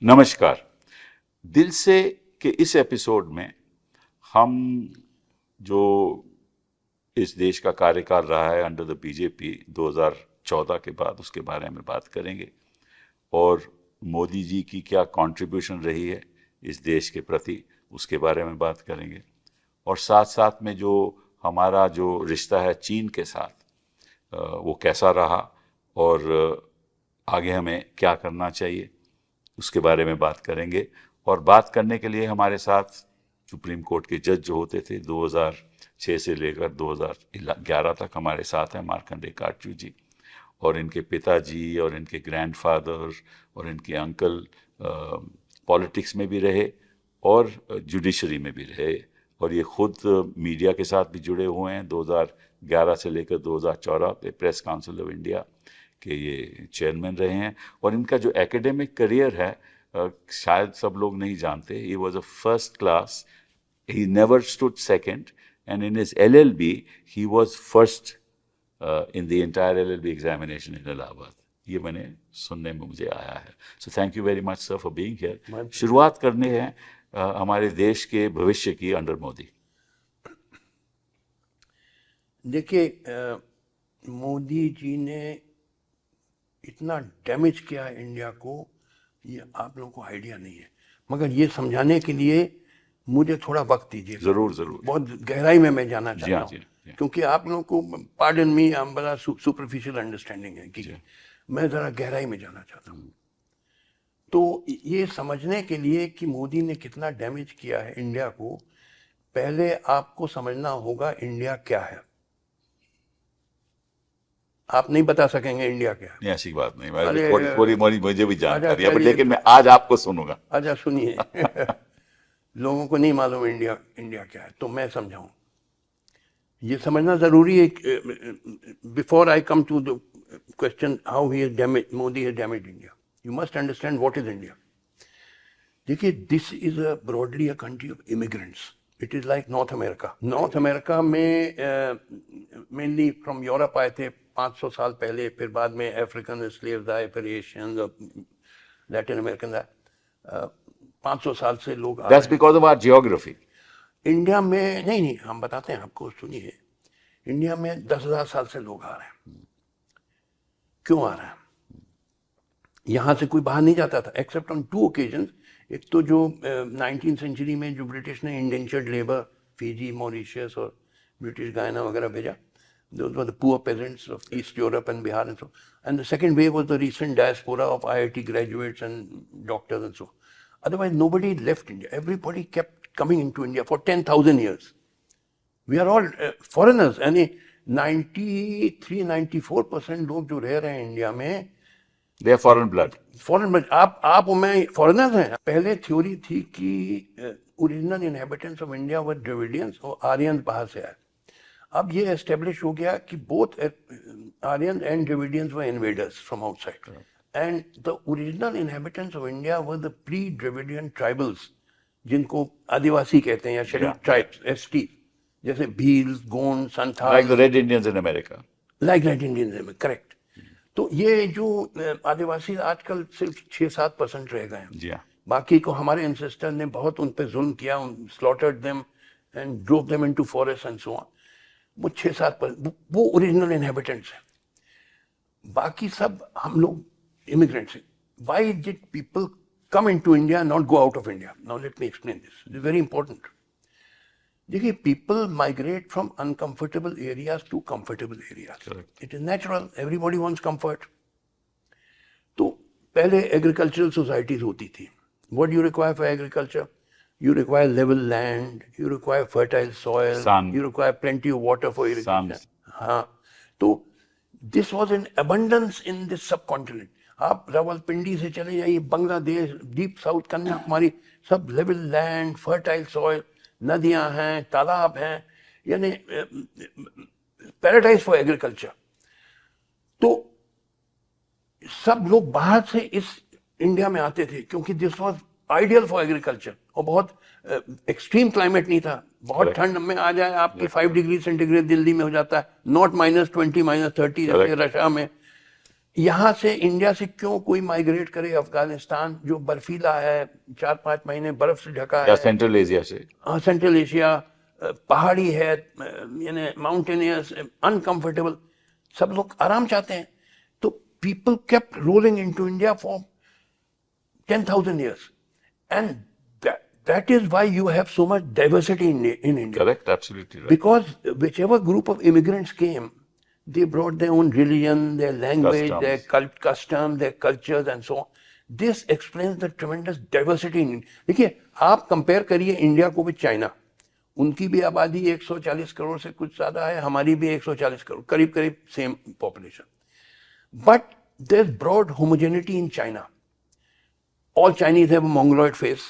नमस्कार। दिल से के इस एपिसोड में हम जो इस देश का कार्यकाल रहा है अंडर द बीजेपी 2014 के बाद, उसके बारे में बात करेंगे और मोदी जी की क्या कंट्रीब्यूशन रही है इस देश के प्रति, उसके बारे में बात करेंगे। और साथ साथ में जो हमारा जो रिश्ता है चीन के साथ, वो कैसा रहा और आगे हमें क्या करना चाहिए, उसके बारे में बात करेंगे। और बात करने के लिए हमारे साथ सुप्रीम कोर्ट के जज जो होते थे 2006 से लेकर 2011 तक हमारे साथ हैं, मार्कंडे काटजू जी, और इनके पिताजी और इनके ग्रैंडफादर और इनके अंकल पॉलिटिक्स में भी रहे और जुडिशरी में भी रहे, और ये खुद मीडिया के साथ भी जुड़े हुए हैं। 2011 से लेकर 2014 तक प्रेस काउंसिल ऑफ इंडिया के ये चेयरमैन रहे हैं। और इनका जो एकेडमिक करियर है शायद सब लोग नहीं जानते। He was a first class, he never stood second, and in his LLB he was first in the entire LLB examination in Allahabad. ये मैंने सुनने में मुझे आया है। So thank you very much sir for being here. शुरुआत करने हैं हमारे देश के भविष्य की अंडर मोदी। देखिए, मोदी जी ने इतना डैमेज किया है इंडिया को, ये आप लोगों को आइडिया नहीं है। मगर ये समझाने के लिए मुझे थोड़ा वक्त दीजिए। जरूर जरूर, बहुत गहराई में मैं जाना चाहता हूँ, जी। क्योंकि आप लोगों को, पार्डन मी, हम बड़ा सुपरफिशियल अंडरस्टैंडिंग है कि मैं ज़रा गहराई में जाना चाहता हूँ। तो ये समझने के लिए कि मोदी ने कितना डैमेज किया है इंडिया को, पहले आपको समझना होगा इंडिया क्या है। आप नहीं बता सकेंगे इंडिया क्या है। नहीं, ऐसी बात नहीं, थोड़ी मुझे भी जानकारी है, लेकिन मैं आज आपको सुनूंगा। अच्छा सुनिए। लोगों को नहीं मालूम इंडिया क्या है, तो मैं समझाऊं। ये समझना जरूरी है। Before I come to the question how he has damage, Modi has damage India, you must understand what is India. देखिए, this is broadly a country of immigrants. It is like North America. North America में mainly from Europe आए थे 500 साल पहले, फिर बाद में African slaves आए, फिर एशियंस और लैटिन अमेरिकन आए। 500 साल से लोग आ रहे हैं। That's because of our geography. India में नहीं, हम बताते हैं आपको, सुनिए। इंडिया में 10,000 साल से लोग आ रहे हैं। क्यों आ रहे हैं? यहाँ से कोई बाहर नहीं जाता था एक्सेप्ट ऑन 2 ओकेजन। एक तो जो 19th सेंचुरी में जो ब्रिटिश ने इंडेंचर्ड लेबर फिजी, मॉरिशस और ब्रिटिश गायना वगैरह भेजा, those were the poor peasants of East Europe and Bihar and so on. And the second wave was the recent diaspora of IIT graduates and doctors and so on. Otherwise, nobody left India. Everybody kept coming into India for 10,000 years. We are all foreigners. यानी 93-94% लोग जो रह रहे हैं India में, they are foreign blood. Foreign blood. आप और मैं फॉरेनर्स हैं। पहले थ्योरी थी कि original inhabitants of India were Dravidians और आर्यंस बाहर से आए। अब ये एस्टेब्लिश हो गया कि both Aryan and Dravidians were invaders from outside, and the original inhabitants of India were the pre Dravidian tribals, जिनको आदिवासी कहते हैं या शेड्यूल्ड ट्राइब्स, ST, जैसे Bhil, Gond, Santhal, like the Red Indians in America. like Red Indians, correct. तो ये जो आदिवासी आजकल सिर्फ 6-7% रह गए हैं। जी हाँ। बाकी को हमारे एंसेस्टर ने बहुत उन पे जुल्म किया, slaughtered them and drove them into forest and so on. वो 6-7% वो ओरिजिनल इनहेबिटेंट्स हैं। बाकी सब हम लोग इमिग्रेंट्स हैं। Why did people come into India, not go out of India? Now let me explain this, it is very important. देखिए, people migrate from uncomfortable areas to comfortable areas. It is natural, everybody wants comfort. तो पहले agricultural societies होती थी। What do you require for agriculture? You require level land, you require fertile soil, sun. You require plenty of water for irrigation. हाँ, तो this was in abundance in this subcontinent. आप रावलपिंडी से चले जाइए, Bangladesh, deep south, Kanyakumari, sub level land, fertile soil, नदियां हैं, तालाब हैं, यानी पैराडाइज फॉर एग्रीकल्चर। तो सब लोग बाहर से इस इंडिया में आते थे क्योंकि this was ideal for agriculture, और बहुत एक्सट्रीम क्लाइमेट नहीं था। बहुत ठंड में आ जाए आपकी 5 डिग्री सेंटीग्रेड दिल्ली में हो जाता है, नॉट -20 -30 जैसे रशिया में। यहाँ से इंडिया से क्यों कोई माइग्रेट करे अफगानिस्तान, जो बर्फीला है, 4-5 महीने बर्फ से ढका या है, सेंट्रल एशिया से, सेंट्रल एशिया, पहाड़ी है, यानी माउंटेनियस, अनकंफर्टेबल, सब लोग आराम चाहते हैं. तो people kept rolling into India for 10,000 years, and that is why you have so much diversity in India. correct, absolutely right. Because whichever group of immigrants came, they brought their own religion, their language, Customs. their custom, their cultures and so on. This explains the tremendous diversity in India. देखिए, आप compare करिए India को with China. उनकी भी आबादी 140 करोड़ से कुछ ज्यादा है, हमारी भी 140 करोड़, करीब करीब same population. But there's broad homogeneity in China. All Chinese have a mongoloid face.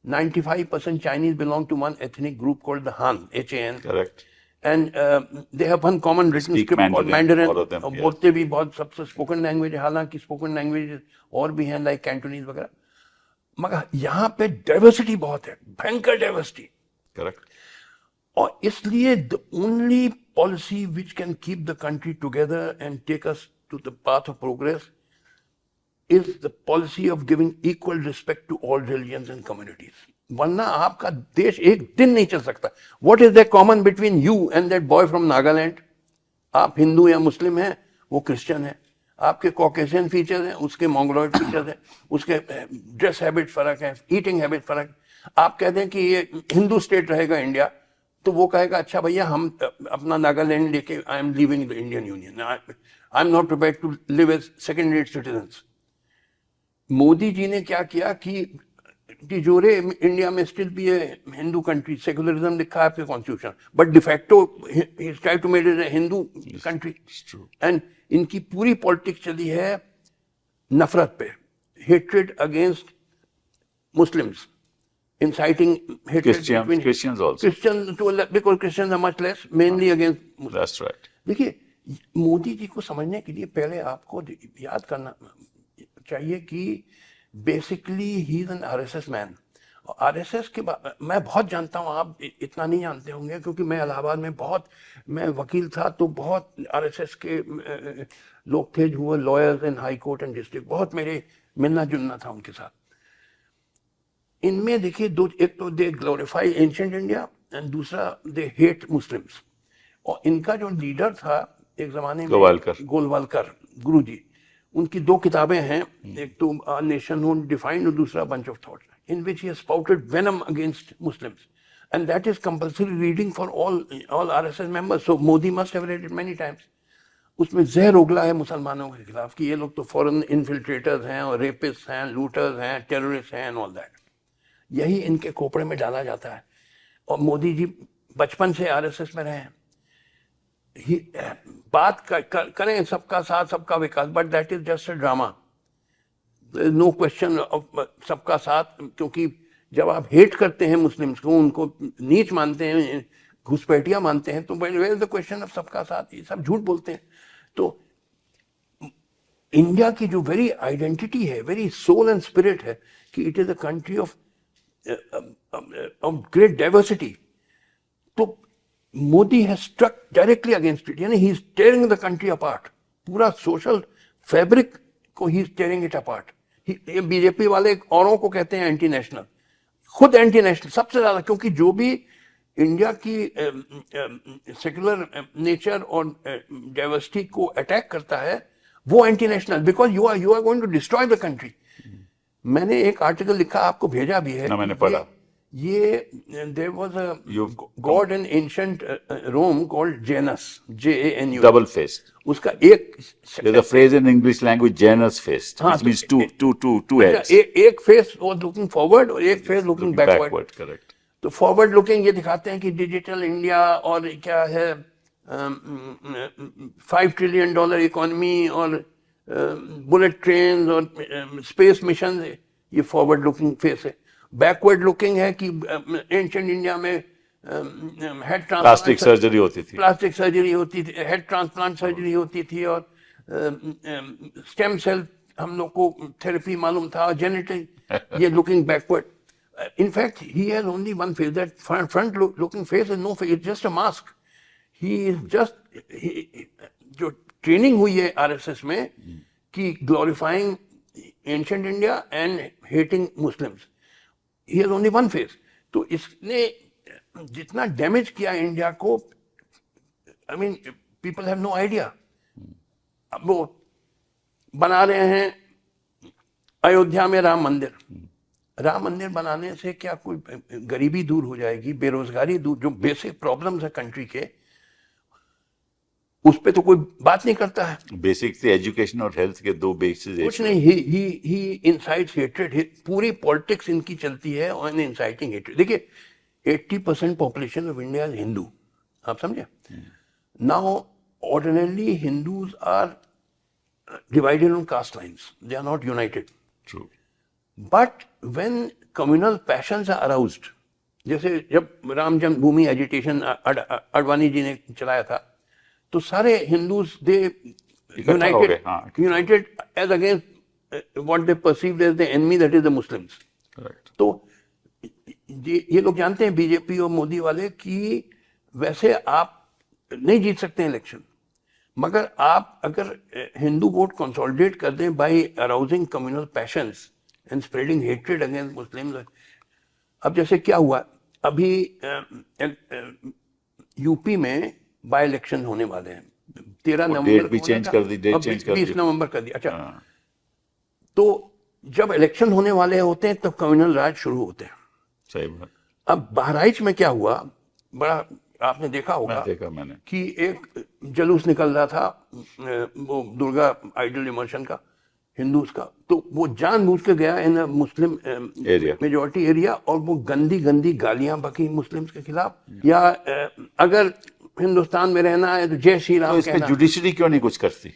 95% Chinese belong to one ethnic group called the Han, H-A-N. Correct. And they have one common written Speak script called Mandarin. all of them, yes. बोलते भी बहुत, सबसे spoken language है, हालांकि spoken language और भी हैं like Cantonese वगैरह. मगर यहाँ पे diversity बहुत है, भयंकर diversity. Correct. और इसलिए the only policy which can keep the country together and take us to the path of progress is the policy of giving equal respect to all religions and communities. वरना आपका देश एक दिन नहीं चल सकता. What is there common between you and that boy from Nagaland? आप हिंदू या मुस्लिम हैं, वो क्रिश्चियन है. आपके कॉकेशियन फीचर्स हैं, उसके मोंगोलॉइड फीचर्स हैं, उसके ड्रेस हैबिट फर्क है, ईटिंग हैबिट फर्क. आप कहते हैं कि ये हिंदू स्टेट रहेगा इंडिया, तो वो कहेगा अच्छा भैया हम अपना नागालैंड लेके I am living the Indian union, I am not prepared to live as second rate citizens. Modi ji ने क्या किया कि जोरे इंडिया में स्टिल भी है हिंदू कंट्री, सेकुलरिज्म लिखा है आपके constitution, but de facto he is try to make it a Hindu country. And इनकी पूरी पॉलिटिक्स चली है नफरत पे, hatred against Muslims, inciting hatred between Christians also. Christians because Christians are much less, mainly against Muslims. That's right. देखिए, मोदी जी को समझने के लिए पहले आपको याद करना चाहिए कि basically he is an RSS man. RSS के मैं बहुत जानता हूँ, आप इतना नहीं जानते होंगे क्योंकि मैं इलाहाबाद में बहुत, मैं वकील था तो बहुत आरएसएस के लोग थे जो lawyers in high court and district, बहुत मेरे मिलना जुलना था उनके साथ. इनमें देखिए दो, एक तो दे ग्लोरीफाई एंशिएंट इंडिया एंड दूसरा दे हेट मुस्लिम्स. और इनका जो लीडर था एक जमाने में गोलवालकर गुरुजी, उनकी 2 किताबें हैं, एक तो नेशन हू डिफाइंड और दूसरा bunch of thoughts, in which he has spouted venom against Muslims, and that is compulsory reading for all RSS members. So Modi must have read it many times. उसमें जहर उगला है मुसलमानों के खिलाफ कि ये लोग तो फॉरेन इन्फिल्ट्रेटर्स हैं और रेपिस्ट हैं, लूटर्स हैं, टेररिस्ट हैं एंड ऑल दैट. यही इनके खोपड़े में डाला जाता है. और मोदी जी बचपन से आरएसएस में रहे हैं. बात करें सबका साथ सबका विकास, but that is just a drama. No question of सबका साथ, क्योंकि जब आप हेट करते हैं मुस्लिम्स को, उनको नीच मानते हैं, घुसपैठिया मानते हैं, तो where is the question of सबका साथ? ये सब झूठ बोलते हैं. तो इंडिया की जो वेरी आइडेंटिटी है, वेरी सोल एंड स्पिरिट है कि it is a country of great diversity. तो Modi has struck directly against it, यानी he is tearing the country apart. पूरा social fabric को he is tearing it apart. ये BJP वाले औरों को कहते हैं एंटी नेशनल, खुद एंटी नेशनल सबसे ज्यादा, क्योंकि जो भी इंडिया की सेक्युलर नेचर और डाइवर्सिटी को अटैक करता है वो anti national, because you are going to destroy the country. मैंने एक आर्टिकल लिखा, आपको भेजा भी है. मैंने पढ़ा. ये there was a god in ancient Rome called Janus, JANUS, double faced. उसका एक there's a phrase in English language, Janus faced, which means two heads. एक फेस वाज लुकिंग फॉरवर्ड और एक फेस लुकिंग बैकवर्ड. करेक्ट. तो forward looking ये दिखाते हैं कि डिजिटल इंडिया और क्या है, $5 ट्रिलियन इकोनॉमी और बुलेट ट्रेन और स्पेस मिशन, ये फॉरवर्ड लुकिंग फेस है. बैकवर्ड लुकिंग है कि एंशिएंट इंडिया में हेड प्लास्टिक सर्जरी होती थी, हेड ट्रांसप्लांट सर्जरी होती थी, और स्टेम सेल हम लोग को थेरेपी मालूम था, जेनेटिक. ये looking backward. In fact, he has only one face. That front-looking face is no face. It's just a mask. He is just जो ट्रेनिंग हुई है आरएसएस में, कि glorifying ancient India and hating Muslims, he has only one face. तो इसने जितना damage किया India को, I mean people have no idea. अब वो बना रहे हैं अयोध्या में राम मंदिर, राम मंदिर बनाने से क्या कोई गरीबी दूर हो जाएगी, बेरोजगारी दूर, जो बेसिक प्रॉब्लम्स है कंट्री के, उस पे तो कोई बात नहीं करता है। बेसिक से एजुकेशन और हेल्थ के दो बेसिस कुछ नहीं, ही इंसाइट्स हेट्रेड। पूरी पॉलिटिक्स इनकी चलती है ऑन इंसाइटिंग हेट्रेड। देखिए 80% population of India is Hindu, आप समझे। Now ordinarily Hindus are divided on caste lines, they are not united. True. But when communal passions are aroused, जैसे जब राम जन्मभूमि एजिटेशन अडवाणी जी ने चलाया था, तो सारे Hindus they united as against what they perceived as the enemy, that is the Muslims. तो ये लोग जानते हैं बीजेपी और मोदी वाले कि वैसे आप नहीं जीत सकते इलेक्शन, मगर आप अगर हिंदू वोट कंसोलिडेट कर दें by arousing communal passions and spreading hatred against Muslims. अब जैसे क्या हुआ, अभी यूपी में बाय इलेक्शन होने वाले हैं, 13 नवंबर, डेट भी चेंज कर दी, डेट चेंज कर दी, 20 नवंबर कर दिया। अच्छा, तो जब इलेक्शन होने वाले होते हैं तब कम्युनल राज शुरू होते हैं। सही बात। अब बहराइच में क्या हुआ, बड़ा आपने देखा होगा, देखा मैंने, कि एक जुलूस निकल रहा था वो दुर्गा आइडल इमर्शन का, हिंदूज का, तो वो जानबूझ के गया इन मुस्लिम एरिया, मेजोरिटी एरिया, और वो गंदी गंदी गालियां बकी मुस्लिम्स के खिलाफ, या अगर हिंदुस्तान में रहना है तो जय श्री राम तो इस पे जुडिशरी क्यों नहीं कुछ करती?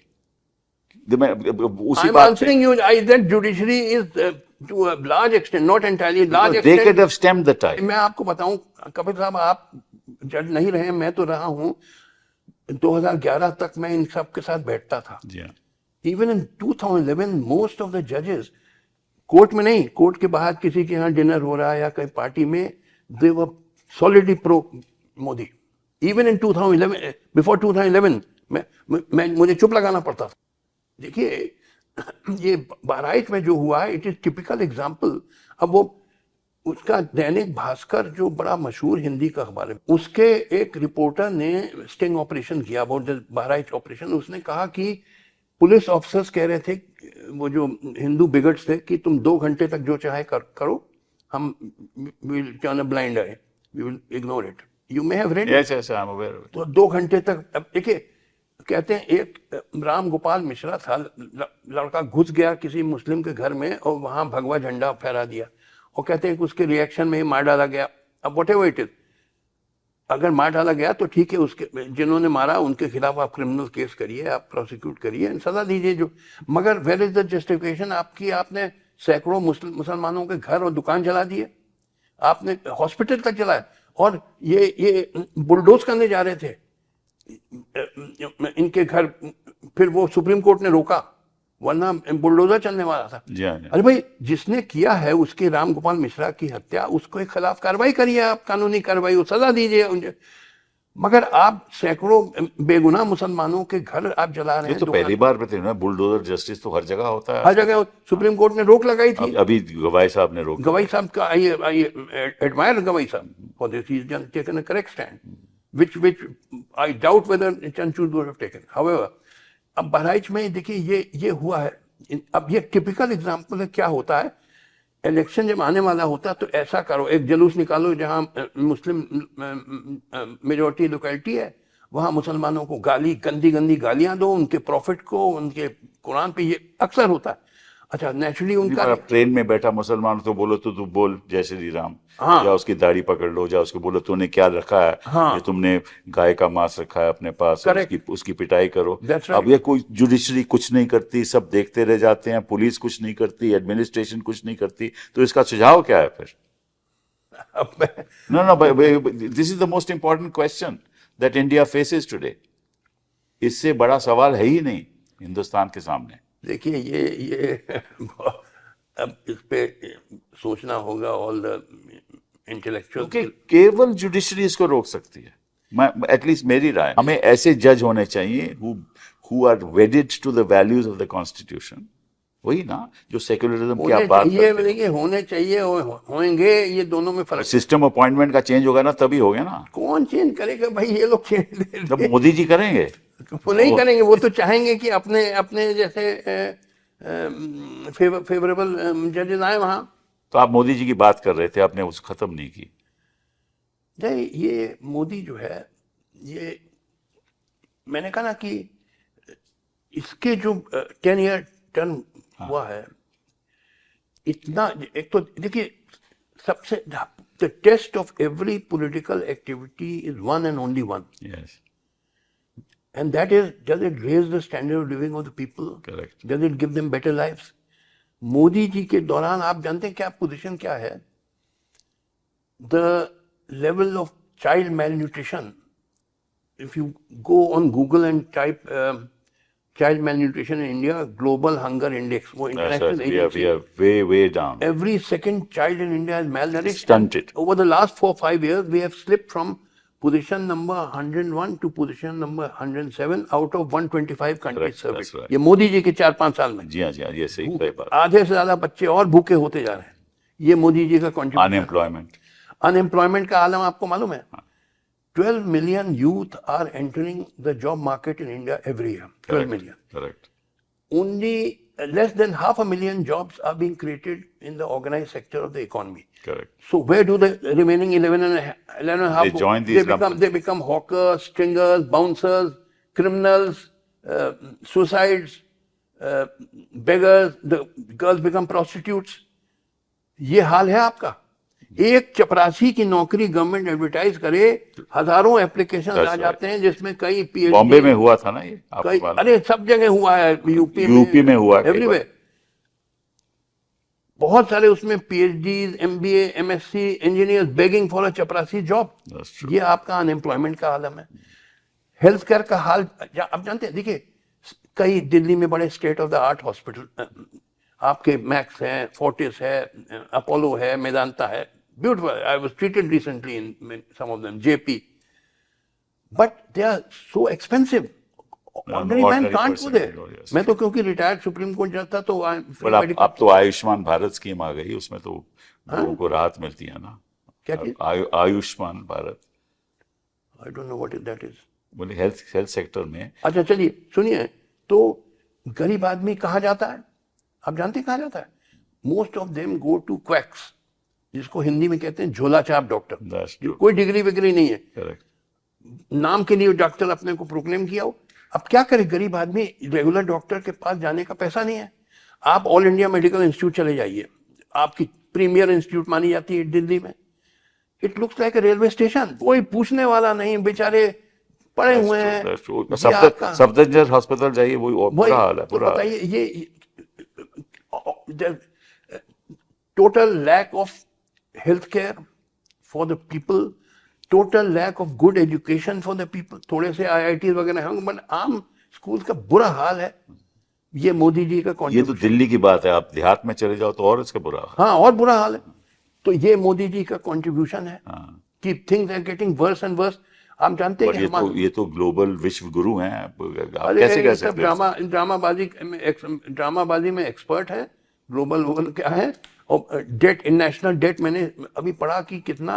उसी बात answering you, that judiciary is to a large extent, not entirely, large extent. They could have stemmed the tide. मैं आपको बताऊं कपिल साहब, आप जज नहीं रहे, मैं तो रहा हूं। 2011 तक मैं इन सब के साथ बैठता था। Even in 2011 most of the judges, court में नहीं, कोर्ट के बाहर किसी के यहाँ डिनर हो रहा है या कहीं पार्टी में, they were solidly pro Modi. Even in 2011, before 2011 मुझे चुप लगाना पड़ता था। देखिए ये बहराइच में जो हुआ है, इट इज टिपिकल एग्जाम्पल। अब वो उसका दैनिक भास्कर जो बड़ा मशहूर हिंदी का अखबार है, उसके एक रिपोर्टर ने स्टिंग ऑपरेशन किया अबाउट द बहराइच ऑपरेशन। उसने कहा कि पुलिस ऑफिसर्स कह रहे थे, वो जो हिंदू बिगट्स थे, कि तुम 2 घंटे तक जो चाहे करो, हम will turn a blind eye, we will ignore it. You may have read. Yes yes, I am aware. तो 2 घंटे तक, अब देखिए कहते हैं एक राम गोपाल मिश्रा था, लड़का घुस गया किसी मुस्लिम के घर में और वहां भगवा झंडा फहरा दिया, और कहते हैं कि उसके रिएक्शन में ही मार डाला गया। अब व्हाटएवर इट इज, अगर मार डाला गया तो ठीक है, उसके जिन्होंने मारा उनके खिलाफ आप क्रिमिनल केस करिए, आप प्रोसिक्यूट करिए, सजा दीजिए जो, मगर वेयर इज द जस्टिफिकेशन आपकी? आपने सैकड़ों मुसलमानों के घर और दुकान जला दिए, आपने हॉस्पिटल तक जलाया, और ये बुलडोज करने जा रहे थे इनके घर, फिर वो सुप्रीम कोर्ट ने रोका, वरना बुलडोजर चलने वाला था। अरे भाई, जिसने किया है उसके राम गोपाल मिश्रा की हत्या, उसके खिलाफ कार्रवाई करिए, आप कानूनी कार्रवाई, सजा दीजिए, मगर आप सैकड़ों बेगुनाह मुसलमानों के घर आप जला रहे हैं। तो पहली बार बुलडोजर जस्टिस तो हर जगह होता है, हर जगह। सुप्रीम कोर्ट ने रोक लगाई थी, अभी गवाई साहब ने रोक, गवाई साहब का आई एडमायर गवाई साहब for this, he has taken a correct stand, which I doubt whether Chanchud would have taken. However, अब बहराइच में देखिए ये हुआ है। अब ये टिपिकल एग्जांपल है क्या होता है, इलेक्शन जब आने वाला होता है तो ऐसा करो, एक जुलूस निकालो जहां मुस्लिम मेजोरिटी लोकेलिटी है, वहां मुसलमानों को गंदी गंदी गालियां दो, उनके प्रॉफिट को, उनके कुरान पे, ये अक्सर होता है। अच्छा, नेचुरली उनका ट्रेन में बैठा मुसलमान तो बोलो तो तू बोल जय श्री राम, या उसकी दाढ़ी पकड़ लो, या उसको बोलो तूने क्या रखा है, ये तुमने गाय का मांस रखा है अपने पास, उसकी पिटाई करो। अब ये कोई जुडिशरी कुछ नहीं करती, सब देखते रह जाते हैं, पुलिस कुछ नहीं करती, एडमिनिस्ट्रेशन कुछ नहीं करती, तो इसका सुझाव क्या है फिर? No, this is the most important question that India faces today. इससे बड़ा सवाल है ही नहीं हिंदुस्तान के सामने। देखिए ये अब इस पे सोचना होगा ऑल द इंटेलेक्चुअल, क्योंकि केवल जुडिशरी इसको रोक सकती है। एटलीस्ट मेरी राय, हमें ऐसे जज होने चाहिए who are wedded to the values of the constitution, वही ना जो सेक्युलरिज्म की आप बात करते हैं। देखिए होने चाहिए, होंगे, ये दोनों में फर्क। सिस्टम अपॉइंटमेंट का चेंज होगा ना तभी होगा ना। कौन चेंज करेगा भाई, ये लोग चेंज जब मोदी जी करेंगे वो नहीं करेंगे, वो तो चाहेंगे कि अपने अपने जैसे फेवरेबल जजेस आए वहां। तो आप मोदी जी की बात कर रहे थे, आपने उस खत्म नहीं की। नहीं, ये मोदी जो है, ये मैंने कहा ना कि इसके जो 10 ईयर टर्म हुआ है, इतना, एक तो देखिए सबसे the test of every political activity is one and only one, yes, and that is, does it raise the standard of living of the people? Correct. Does it give them better lives? Modi ji के दौरान आप जानते हैं क्या position क्या है? The level of child malnutrition, if you go on Google and type child malnutrition in India, global hunger index, वो international agency, we are way down. Every second child in India is malnourished. Stunted. Over the last 4-5 years, we have slipped from position number 101 to position number 107 out of 125 countries surveyed. right. ये मोदी जी के 4-5 साल में। जी हाँ, ये सही बात। आधे से ज्यादा बच्चे और भूखे होते जा रहे हैं, ये मोदी जी का कंट्रीब्यूशन। अनएम्प्लॉयमेंट का आलम आपको मालूम है? 12 million youth are entering the job market in India every year. 12 million. Correct. Only less than 500,000 jobs are being created in the organized sector of the economy. Correct. So where do the remaining 11.5 they join these they become hawkers, stringers, bouncers, criminals, suicides, beggars, the girls become prostitutes. ये हाल है आपका। एक चपरासी की नौकरी government advertise करे, हजारों application आ जाते हैं, जिसमें कई PhD, बॉम्बे में हुआ था ना ये, कई, अरे सब जगह हुआ है, यूपी में हुआ, एवरीवेयर। बहुत सारे उसमें PhDs, MBA, MSc engineers begging for a चपरासी जॉब। ये आपका अनएम्प्लॉयमेंट का आलम है। हेल्थ केयर का हाल आप जानते हैं, देखिए कई दिल्ली में बड़े state of the art hospital आपके, मैक्स है, फोर्टिस है, अपोलो है, मेदांता है, beautiful. I was treated recently in some of them, JP, but they are so expensive, ordinary man can't go there. मैं तो क्योंकि रिटायर्ड सुप्रीम कोर्ट जज था, तो अब तो आयुष्मान भारत स्कीम आ गई, उसमें तो लोगों को राहत मिलती है ना। क्या चीज? Ayushman Bharat, I don't know what is that is. बोले हेल्थ सेक्टर में। अच्छा चलिए सुनिए, तो गरीब आदमी कहाँ जाता है? आप जानते हैं कहाँ जाता है? Most of them go to quacks, जिसको हिंदी में कहते हैं झोला छाप डॉक्टर, कोई डिग्री विग्री नहीं है। Correct. नाम के लिए डॉक्टर अपने को प्रोक्लेम किया हो। अब क्या करे गरीब आदमी, रेगुलर डॉक्टर के पास जाने का पैसा नहीं है। आप ऑल इंडिया मेडिकल इंस्टीट्यूट चले जाइए, आपकी प्रीमियर इंस्टीट्यूट मानी जाती है दिल्ली में। It looks like a railway station, कोई पूछने वाला नहीं, बेचारे पड़े हुए हैं। सफदरजंग हॉस्पिटल जाइए, वही बुरा हाल है। बताइए, ये total lack of health care for the people, total lack of good education for the people. थोड़े से IITs वगैरह होंगे, बट आम स्कूल का बुरा हाल है। ये मोदी जी का ये तो दिल्ली की बात है, आप देहात में चले जाओ तो और इसका बुरा हाल। हाँ, और बुरा हाल है। तो ये मोदी जी का कंट्रीब्यूशन है कि things are getting worse and worse. आप जानते हैं कि ये तो ग्लोबल विश्व गुरु हैं, आप कैसे कह सकते हैं? ड्रामाबाजी में एक्सपर्ट है, ग्लोबल क्या है। और डेट, इंटरनेशनल डेट मैंने अभी पढ़ा कि कितना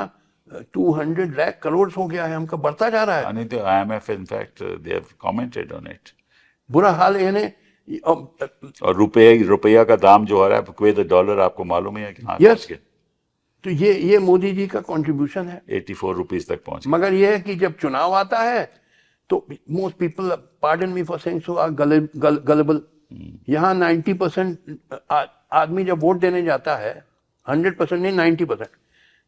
200 लाख करोड़ हो गया है, हमका बढ़ता जा रहा है। IMF in fact they have commented on it. बुरा हाल है यानी। और रुपया का दाम जो हो रहा है कुवैत डॉलर, आपको मालूम है कि यस, तो ये मोदी जी का कंट्रीब्यूशन है। 84 रुपीस तक पहुंच। मगर ये है कि जब चुनाव आता है तो most people, pardon me for saying so, are gullible. यहाँ 90% आदमी जब वोट देने जाता है, 100% नहीं 90%,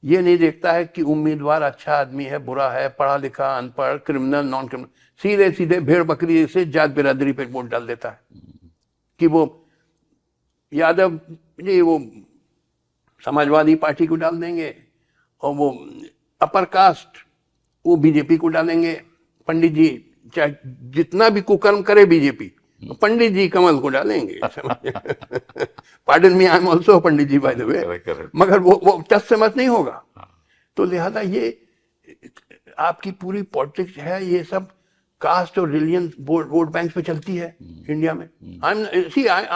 ये नहीं देखता है कि उम्मीदवार अच्छा आदमी है, बुरा है, पढ़ा लिखा, अनपढ़, क्रिमिनल, नॉन क्रिमिनल। सीधे सीधे भेड़ बकरी से जात बिरादरी पे वोट डाल देता है कि वो यादव जी वो समाजवादी पार्टी को डाल देंगे, और वो अपर कास्ट वो बीजेपी को डालेंगे। पंडित जी चाहे जितना भी कुकर्म करे बीजेपी, पंडित जी कमल को डालेंगे। Pardon me, I am also Pandit ji by the way, मगर वो टस से मत नहीं होगा। तो लिहाजा ये आपकी पूरी पॉलिटिक्स है, ये सब कास्ट और रिलीजन वोट बैंक पे चलती है इंडिया में। I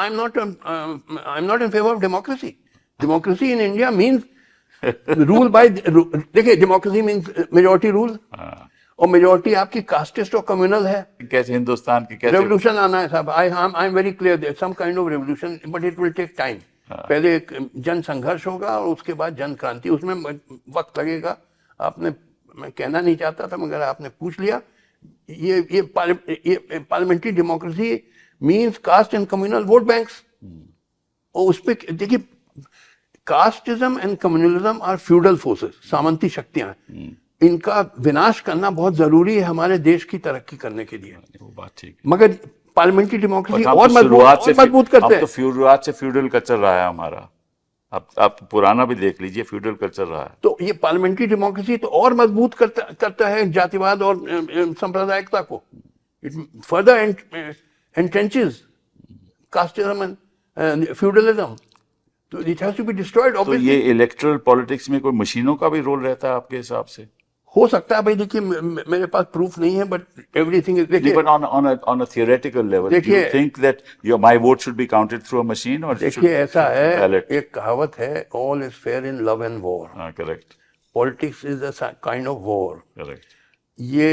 am not in favour of democracy. Democracy in India means rule by, देखिए डेमोक्रेसी मीन्स मेजोरिटी रूल, और मेजोरिटी आपकी कास्टिस्ट और कम्युनल है। कैसे हिंदुस्तान की कैसे रेवोल्यूशन आना है साहब, I am very clear, some kind of revolution, but it will take time. पहले एक जन संघर्ष होगा और उसके बाद जन क्रांति, उसमें वक्त लगेगा। आपने, मैं कहना नहीं चाहता था मगर आपने पूछ लिया। ये parliamentary democracy means caste and communal vote banks, और उस पर देखिए, casteism and communalism are feudal forces, सामंती शक्तियां हैं। इनका विनाश करना बहुत जरूरी है हमारे देश की तरक्की करने के लिए। वो बात ठीक है, मगर पार्लियामेंट्री डेमोक्रेसी और और मजबूत करते हैं। तो शुरुआत से फ्यूडल कल्चर रहा है हमारा, अब आप पुराना भी देख लीजिए, फ्यूडल कल्चर रहा है। तो ये पार्लियामेंट्री डेमोक्रेसी तो और मजबूत करता है जातिवाद और सांप्रदायिकता को। It further entrenches casteism and feudalism, तो it has to be destroyed. तो ये इलेक्टोरल पॉलिटिक्स में कोई मशीनों का भी रोल रहता है आपके हिसाब से? हो सकता है भाई, देखिए मेरे पास प्रूफ नहीं है, बट एवरीथिंग इज, देखिए, but on a theoretical level, do you think that my vote should be counted through a machine, or देखिए ऐसा है, ballot? एक कहावत है, all is fair in love and war. Correct. Politics is a kind of war. Correct. ये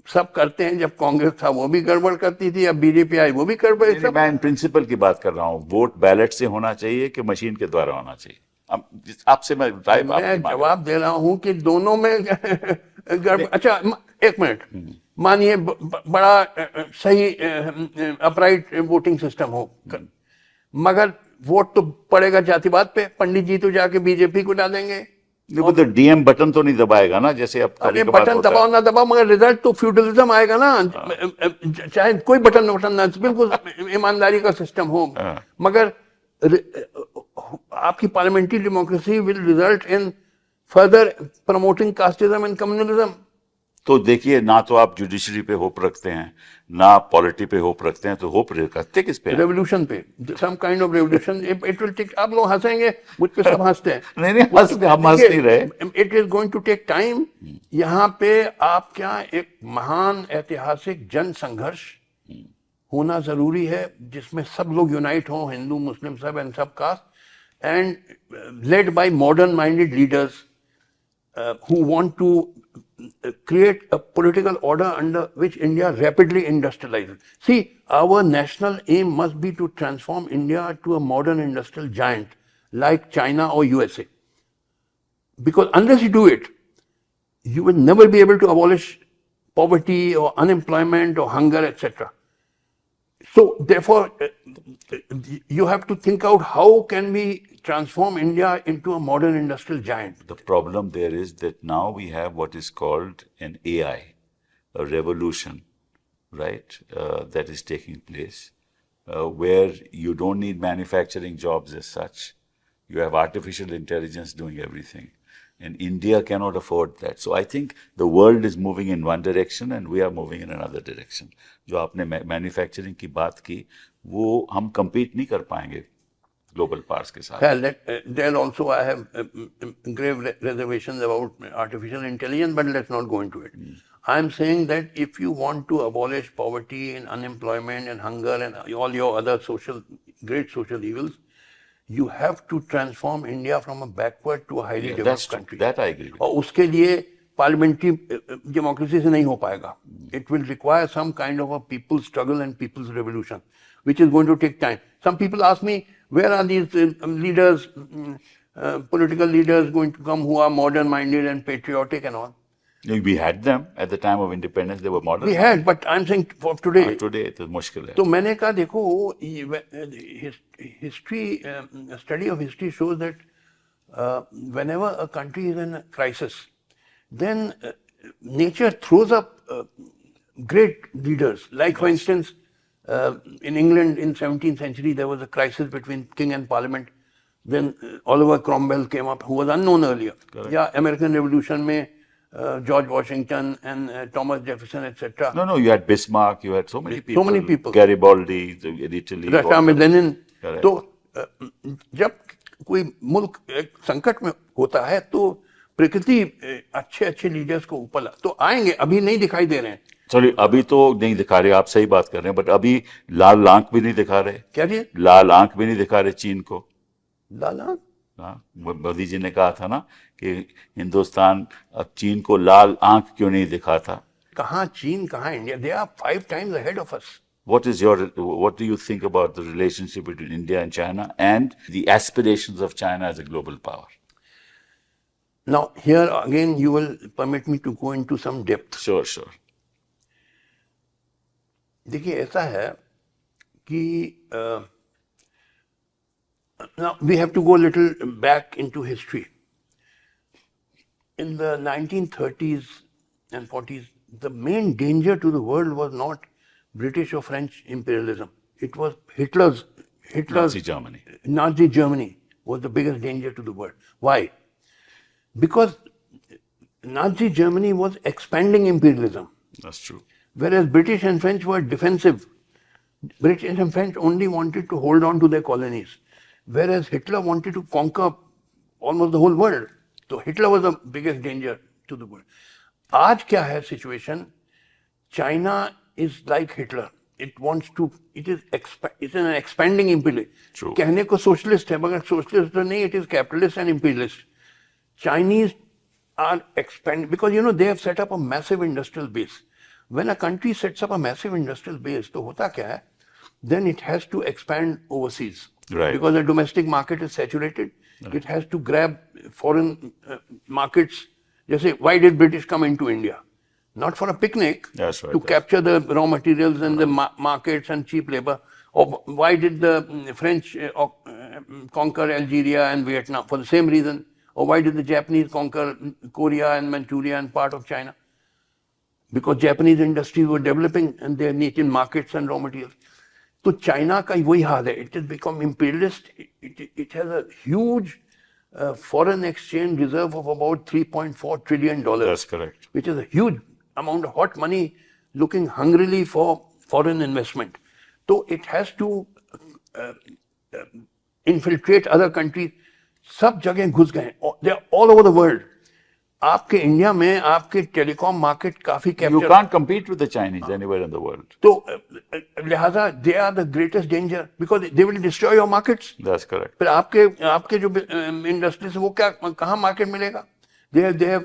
सब करते हैं, जब कांग्रेस था वो भी गड़बड़ करती थी, अब बीजेपी आई वो भी गड़बड़। मैं प्रिंसिपल की बात कर रहा हूँ, वोट बैलेट से होना चाहिए कि मशीन के द्वारा होना चाहिए? आपसे मैं जवाब दे रहा हूँ कि दोनों में गड़बड़। अच्छा एक मिनट, मानिए बड़ा सही अपराइट वोटिंग सिस्टम हो, मगर वोट तो पड़ेगा जातिवाद पे, पंडित जी तो जाके बीजेपी को डालेंगे। वो तो डीएम बटन तो नहीं दबाएगा ना, जैसे अब बटन दबाओ ना दबाओ, मगर रिजल्ट तो फ्यूडलिज्म आएगा ना। चाहे कोई बटन ना, बिल्कुल ईमानदारी का सिस्टम हो, मगर आपकी parliamentary democracy will result in further promoting casteism and communalism. तो देखिए, ना तो आप जुडिशरी पे होप रखते हैं, ना पॉलिटी पे होप रखते हैं, तो होप रखते किस पे? रेवोल्यूशन पे, some kind of revolution. It will take, आप लोग हंसेंगे, मुझ पे सब हंसते हैं। नहीं हम हंस नहीं रहे। It is going to take time. यहाँ पे आप क्या, एक महान ऐतिहासिक जन संघर्ष होना जरूरी है, जिसमें सब लोग यूनाइट हों, हिंदू मुस्लिम सब एंड सब cast, and led by modern minded leaders who want to create a political order under which India rapidly industrializes. See, our national aim must be to transform India to a modern industrial giant like China or USA. Because unless you do it, you will never be able to abolish poverty or unemployment or hunger, etc. So therefore, you have to think out how can we transform India into a modern industrial giant. The problem there is that now we have what is called an AI, a revolution, right, that is taking place, where you don't need manufacturing jobs as such. You have artificial intelligence doing everything. And India cannot afford that. So I think the world is moving in one direction and we are moving in another direction. जो आपने manufacturing की बात की, वो हम compete नहीं कर पाएंगे global powers के साथ. There also I have grave reservations about artificial intelligence, but let's not go into it. I'm saying that if you want to abolish poverty and unemployment and hunger and all your other great social evils, you have to transform India from a backward to a highly developed country. That I agree with. और उसके लिए parliamentary democracy से नहीं हो पाएगा. It will require some kind of a people's struggle and people's revolution, which is going to take time. Some people ask me, where are these leaders, political leaders going to come who are modern-minded and patriotic and all? We had them at the time of independence. They were modern. We had, but I'm saying for today. Today it is मुश्किल है. तो मैंने कहा देखो, history, study of history shows that whenever a country is in a crisis, then nature throws up great leaders. Like for instance, in England in 17th century there was a crisis between king and parliament. Then Oliver Cromwell came up, who was unknown earlier. Correct. या American Revolution में George Washington and Thomas Jefferson, etc. No, you had Bismarck, you had so many people. So many people. Garibaldi in Italy. Russia में Lenin. Correct. तो जब कोई मुल्क एक संकट में होता है तो प्रकृति अच्छे लीडर्स को ऊपर तो आएंगे, अभी नहीं दिखाई दे रहे हैं, सॉरी, अभी तो नहीं दिखा रहे, आप सही बात कर रहे हैं, बट अभी लाल आंख भी नहीं दिखा रहे। क्या जी? लाल आंख भी नहीं दिखा रहे चीन को। लाला? हाँ, मोदी जी ने कहा था ना कि हिंदुस्तान अब चीन को लाल आंख क्यों नहीं दिखाता। कहाँ चीन, कहाँ India? They are 5 times ahead of us. What do you think about the relationship between India and China and the aspirations of China as a global power? Now, here again, you will permit me to go into some depth. Sure, sure. देखिए, ऐसा है कि now we have to go a little back into history. In the 1930s and 40s, the main danger to the world was not British or French imperialism. It was Hitler's Nazi Germany. Nazi Germany was the biggest danger to the world. Why? Because Nazi Germany was expanding imperialism, That's true. whereas British and French were defensive. British and French only wanted to hold on to their colonies, whereas Hitler wanted to conquer almost the whole world. So Hitler was the biggest danger to the world. आज क्या है situation? China is like Hitler. It wants to. It is an expanding imperialist. True. कहने को socialist है, मगर socialist तो नहीं. It is capitalist and imperialist. Chinese are expanding because they have set up a massive industrial base. When a country sets up a massive industrial base, तो होता क्या है? Then it has to expand overseas. Right. Because the domestic market is saturated. Right. It has to grab foreign markets. Just say, why did British come into India? Not for a picnic. That's right. To capture the raw materials and the markets and cheap labor. Or why did the French conquer Algeria and Vietnam? For the same reason. Or why did the Japanese conquer Korea and Manchuria and part of China? Because Japanese industries were developing and they needed markets and raw materials. So China का वही हाल है. It has become imperialist. It has a huge foreign exchange reserve of about $3.4 trillion. That's correct. Which is a huge amount of hot money looking hungrily for foreign investment. So it has to infiltrate other countries. सब जगह घुस गए. They are all over the world. आपके India में आपके telecom market काफी capture. You can't compete with the Chinese anywhere in the world. तो लिहाजा they are the greatest danger because they will destroy your markets. That's correct. फिर आपके जो industries है वो कहाँ मार्केट मिलेगा? They have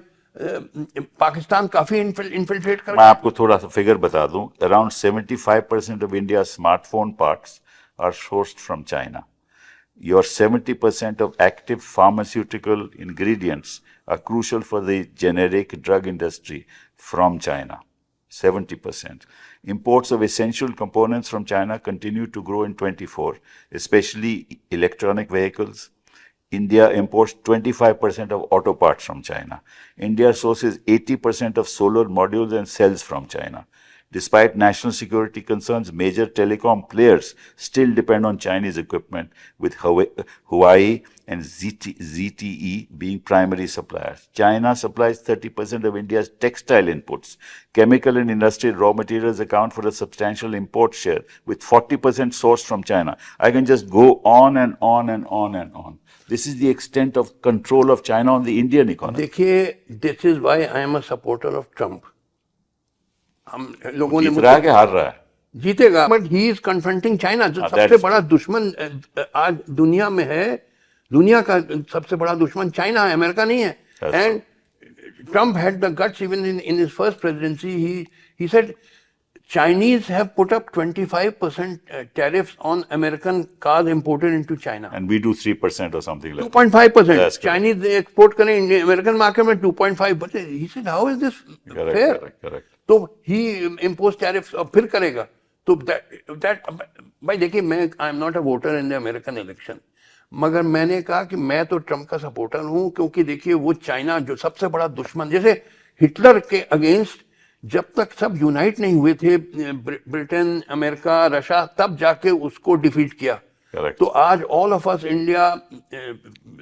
पाकिस्तान काफी इन्फिल्ट्रेट कर. मैं आपको थोड़ा सा फिगर बता दूं. Around 75% of India's smartphone parts are sourced from China. Your 70% of active pharmaceutical ingredients are crucial for the generic drug industry from China. 70%. Imports of essential components from China continue to grow in 24, especially electronic vehicles. India imports 25% of auto parts from China. India sources 80% of solar modules and cells from China. Despite national security concerns, major telecom players still depend on Chinese equipment, with Huawei and ZTE being primary suppliers. China supplies 30% of India's textile inputs. Chemical and industrial raw materials account for a substantial import share, with 40% sourced from China. I can just go on and on and on and on. This is the extent of control of China on the Indian economy. देखिए, this is why I am a supporter of Trump. हम लोगों ने जीत रहा है कि हार रहा है? जीतेगा, but he is confronting China, जो सबसे बड़ा दुश्मन आज दुनिया में है. दुनिया का सबसे बड़ा दुश्मन चाइना है, अमेरिका नहीं है. And Trump had the guts even in his first presidency. He said Chinese have put up 25% tariffs on American cars imported into China. And we do 3% or something like 2.5%. Chinese they export करें American market में 2.5%. He said, how is this fair? Correct. तो he imposed tariffs और फिर करेगा. तो that भाई देखिए, I am not a voter in the American election. मगर मैंने कहा कि मैं तो ट्रम्प का सपोर्टर हूं, क्योंकि देखिए वो चाइना जो सबसे बड़ा दुश्मन, जैसे हिटलर के अगेंस्ट जब तक सब यूनाइट नहीं हुए थे, ब्रिटेन, अमेरिका, रशिया, तब जाके उसको डिफीट किया. Correct. तो आज all of us, India,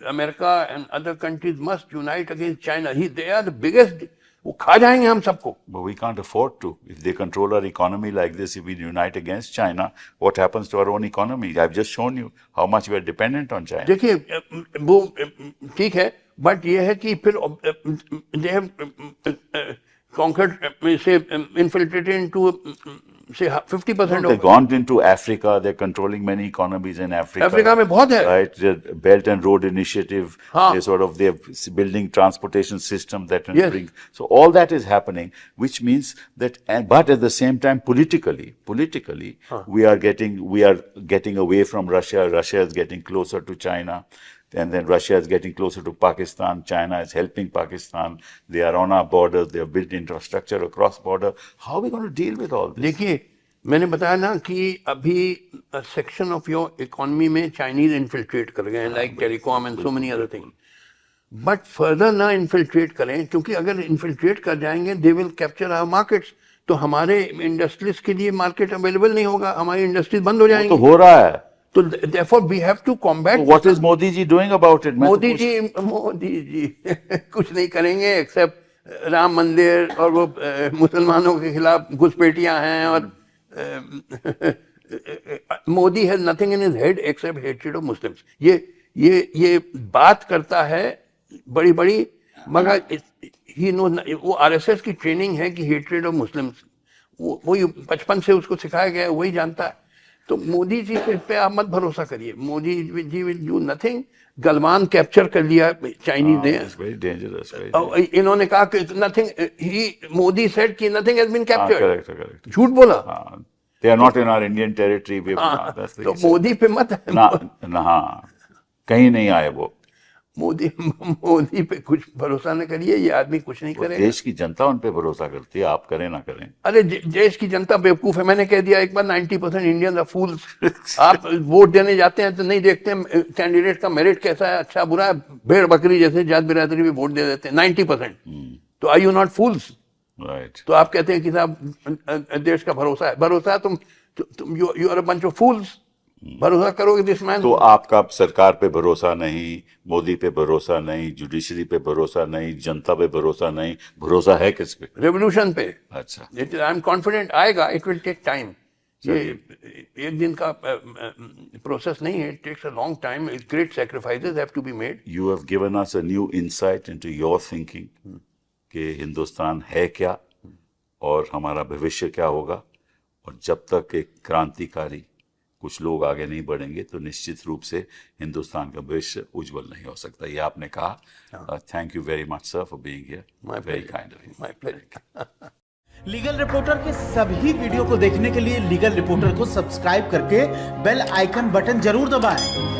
America and other countries must unite against China. They are the biggest. वो खा जाएंगे हम सबको. But we can't afford to. If they control our economy like this, if we unite against China, what happens to our own economy? I've just shown you how much we are dependent on China. देखिए वो ठीक है, but ये है कि फिर conquered, say, infiltrated into, say, 50% They've of gone into Africa. They're controlling many economies in Africa. Africa में बहुत है. Right, the Belt and Road Initiative. हाँ. They're building transportation system that can Yes. bring. So all that is happening, which means that. But at the same time, politically, we are getting away from Russia. Russia is getting closer to China. And then Russia is getting closer to Pakistan. China is helping Pakistan. They are on our borders. They have built infrastructure across border. How are we going to deal with all this? देखिए, मैंने बताया ना कि अभी section of your economy में Chinese infiltrate कर गए हैं, like telecom and so many other thing. But further ना इन्फिल्ट्रेट करें, क्योंकि अगर इन्फिल्ट्रेट कर जाएंगे they will capture our markets. तो हमारे इंडस्ट्रीज के लिए मार्केट अवेलेबल नहीं होगा, हमारी इंडस्ट्रीज बंद हो जाएंगी. तो हो रहा है. तो therefore we have to combat. So what is Modi ji doing about it? Modi ji कुछ नहीं करेंगे एक्सेप्ट राम मंदिर और वो मुसलमानों के खिलाफ घुसपैठियां हैं. और Modi has nothing in his head except hatred of Muslims. ये बात करता है बड़ी बड़ी, मगर ही नो, वो आरएसएस की ट्रेनिंग है कि हेट्रेड ऑफ मुस्लिम्स, वो बचपन से उसको सिखाया गया है, वही जानता है. तो मोदी जी पे आप मत भरोसा करिए. Modi ji will do nothing. Galwan capture कर लिया चाइनीज ने. Very dangerous. इन्होंने कहा कि नथिंग, मोदी सेड कि nothing has been captured. Correct. झूठ बोला. They are not in our Indian territory. तो मोदी पे मत कहीं नहीं आए वो. मोदी पे कुछ भरोसा न करिए. ये आदमी कुछ नहीं करेगा. देश की जनता उन पे भरोसा करती है, आप करें ना करें. अरे देश की जनता बेवकूफ है. मैंने कह दिया एक बार, 90% इंडियंस आर फूल्स. आप वोट देने जाते हैं तो नहीं देखते कैंडिडेट का मेरिट कैसा है, अच्छा बुरा है. भेड़ बकरी जैसे जात बिरादरी भी वोट दे देते हैं 90%. तो are you not fools? Right. तो आप कहते हैं कि साहब देश का भरोसा है. तुम you are a bunch of fools. भरोसा करोगे दिस मैन. तो आपका सरकार पे भरोसा नहीं, मोदी पे भरोसा नहीं, जुडिशरी पे भरोसा नहीं, जनता पे भरोसा नहीं, भरोसा है किस पे? रेवोल्यूशन पे. अच्छा. आई एम कॉन्फिडेंट आएगा. It will take time. ये एक दिन का प्रोसेस नहीं है. It takes a long time. Great sacrifices have to be made. You have given us a new insight into your thinking कि हिंदुस्तान है क्या और हमारा भविष्य क्या होगा. और जब तक एक क्रांतिकारी कुछ लोग आगे नहीं बढ़ेंगे तो निश्चित रूप से हिंदुस्तान का भविष्य उज्जवल नहीं हो सकता. ये आपने कहा. Thank you very much sir for being here. Very kind of you. My pleasure. Legal reporter के सभी वीडियो को देखने के लिए लीगल रिपोर्टर को सब्सक्राइब करके बेल आइकन बटन जरूर दबाएं.